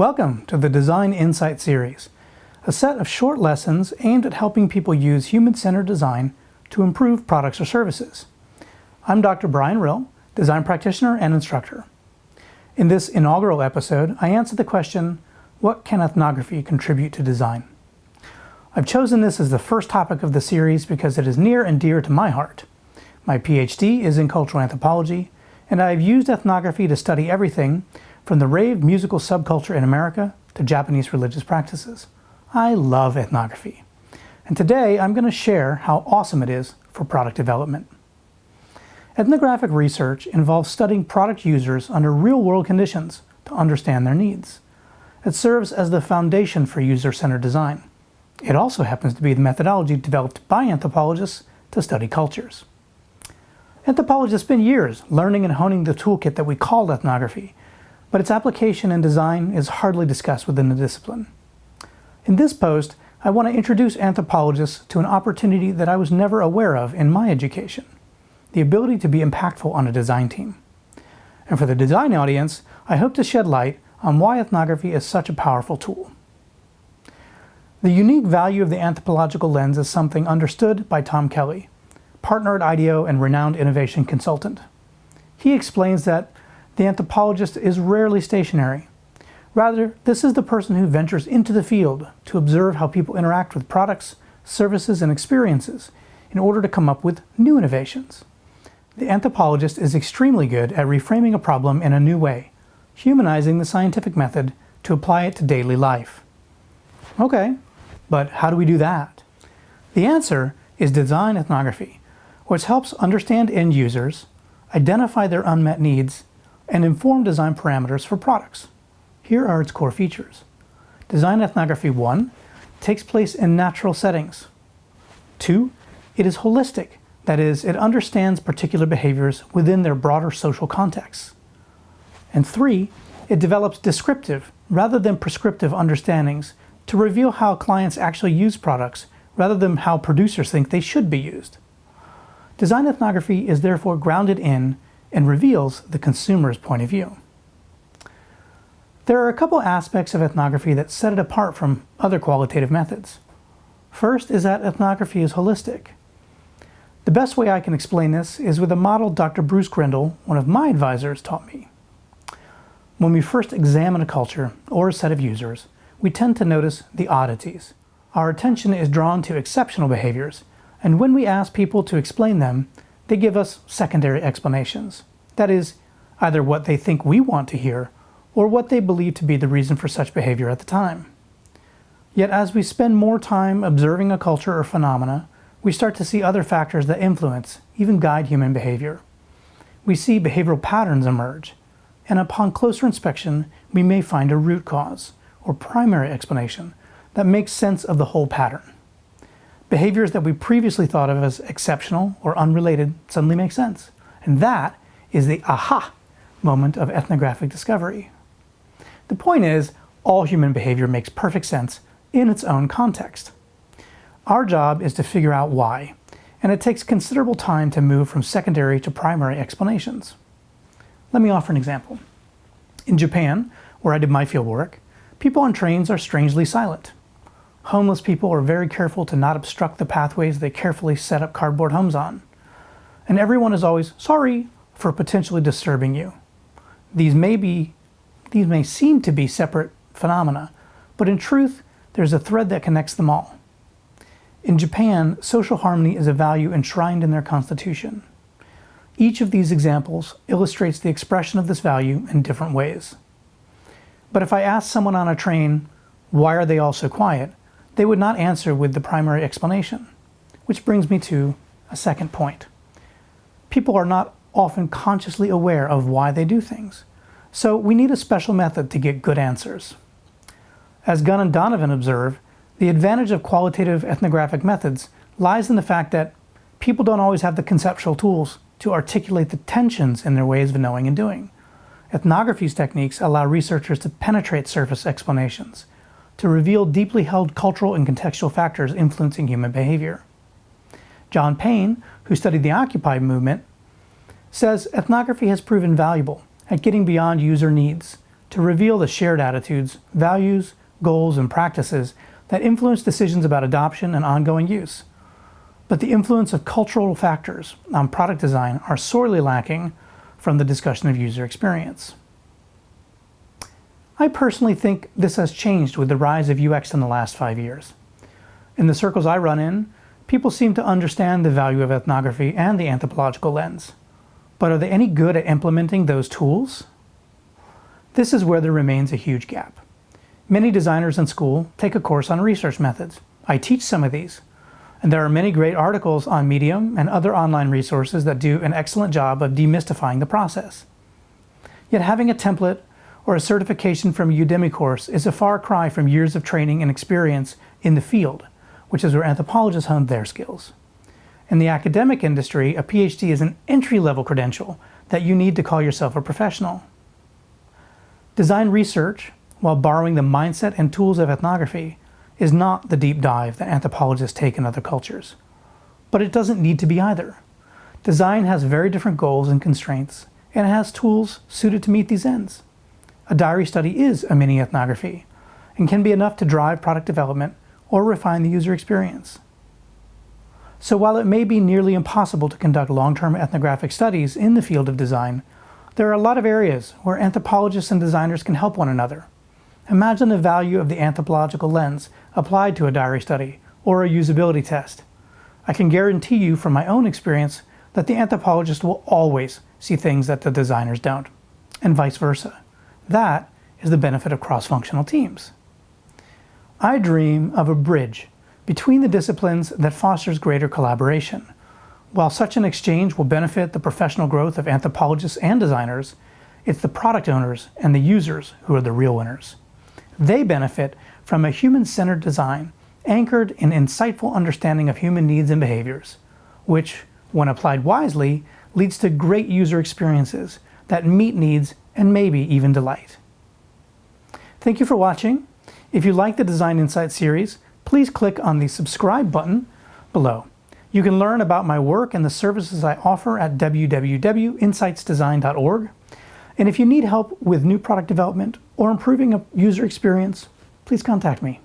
Welcome to the Design Insight series, a set of short lessons aimed at helping people use human-centered design to improve products or services. I'm Dr. Bryan Rill, design practitioner and instructor. In this inaugural episode, I answer the question, what can ethnography contribute to design? I've chosen this as the first topic of the series because it is near and dear to my heart. My PhD is in cultural anthropology, and I've used ethnography to study everything from the rave musical subculture in America to Japanese religious practices. I love ethnography. And today I'm going to share how awesome it is for product development. Ethnographic research involves studying product users under real-world conditions to understand their needs. It serves as the foundation for user-centered design. It also happens to be the methodology developed by anthropologists to study cultures. Anthropologists spend years learning and honing the toolkit that we call ethnography, but its application in design is hardly discussed within the discipline. In this post, I want to introduce anthropologists to an opportunity that I was never aware of in my education: the ability to be impactful on a design team. And for the design audience, I hope to shed light on why ethnography is such a powerful tool. The unique value of the anthropological lens is something understood by Tom Kelly, partner at IDEO and renowned innovation consultant. He explains that the anthropologist is rarely stationary. Rather, this is the person who ventures into the field to observe how people interact with products, services, and experiences in order to come up with new innovations. The anthropologist is extremely good at reframing a problem in a new way, humanizing the scientific method to apply it to daily life. Okay, but how do we do that? The answer is design ethnography, which helps understand end users, identify their unmet needs, and inform design parameters for products. Here are its core features. Design ethnography 1 takes place in natural settings. 2, it is holistic, that is, it understands particular behaviors within their broader social contexts. And 3, it develops descriptive rather than prescriptive understandings to reveal how clients actually use products rather than how producers think they should be used. Design ethnography is therefore grounded in and reveals the consumer's point of view. There are a couple aspects of ethnography that set it apart from other qualitative methods. First is that ethnography is holistic. The best way I can explain this is with a model Dr. Bruce Grindle, one of my advisors, taught me. When we first examine a culture or a set of users, we tend to notice the oddities. Our attention is drawn to exceptional behaviors, and when we ask people to explain them, they give us secondary explanations. That is, either what they think we want to hear, or what they believe to be the reason for such behavior at the time. Yet as we spend more time observing a culture or phenomena, we start to see other factors that influence, even guide human behavior. We see behavioral patterns emerge, and upon closer inspection, we may find a root cause, or primary explanation, that makes sense of the whole pattern. Behaviors that we previously thought of as exceptional or unrelated suddenly make sense. And that is the aha moment of ethnographic discovery. The point is, all human behavior makes perfect sense in its own context. Our job is to figure out why, and it takes considerable time to move from secondary to primary explanations. Let me offer an example. In Japan, where I did my field work, people on trains are strangely silent. Homeless people are very careful to not obstruct the pathways they carefully set up cardboard homes on. And everyone is always sorry for potentially disturbing you. These may seem to be separate phenomena, but in truth, there's a thread that connects them all. In Japan, social harmony is a value enshrined in their constitution. Each of these examples illustrates the expression of this value in different ways. But if I ask someone on a train, why are they all so quiet? They would not answer with the primary explanation, which brings me to a second point. People are not often consciously aware of why they do things, so we need a special method to get good answers. As Gunn and Donovan observe, the advantage of qualitative ethnographic methods lies in the fact that people don't always have the conceptual tools to articulate the tensions in their ways of knowing and doing. Ethnography's techniques allow researchers to penetrate surface explanations, to reveal deeply held cultural and contextual factors influencing human behavior. John Payne, who studied the Occupy movement, says ethnography has proven valuable at getting beyond user needs to reveal the shared attitudes, values, goals, and practices that influence decisions about adoption and ongoing use. But the influence of cultural factors on product design are sorely lacking from the discussion of user experience. I personally think this has changed with the rise of UX in the last 5 years. In the circles I run in, people seem to understand the value of ethnography and the anthropological lens. But are they any good at implementing those tools? This is where there remains a huge gap. Many designers in school take a course on research methods. I teach some of these. And there are many great articles on Medium and other online resources that do an excellent job of demystifying the process. Yet having a template or a certification from a Udemy course is a far cry from years of training and experience in the field, which is where anthropologists hone their skills. In the academic industry, a PhD is an entry-level credential that you need to call yourself a professional. Design research, while borrowing the mindset and tools of ethnography, is not the deep dive that anthropologists take in other cultures. But it doesn't need to be either. Design has very different goals and constraints, and it has tools suited to meet these ends. A diary study is a mini ethnography, and can be enough to drive product development or refine the user experience. So while it may be nearly impossible to conduct long-term ethnographic studies in the field of design, there are a lot of areas where anthropologists and designers can help one another. Imagine the value of the anthropological lens applied to a diary study or a usability test. I can guarantee you from my own experience that the anthropologist will always see things that the designers don't, and vice versa. That is the benefit of cross-functional teams. I dream of a bridge between the disciplines that fosters greater collaboration. While such an exchange will benefit the professional growth of anthropologists and designers, it's the product owners and the users who are the real winners. They benefit from a human-centered design anchored in insightful understanding of human needs and behaviors, which, when applied wisely, leads to great user experiences that meet needs and maybe even delight. Thank you for watching. If you like the Design Insights series, please click on the subscribe button below. You can learn about my work and the services I offer at www.insightsdesign.org. And if you need help with new product development or improving a user experience, please contact me.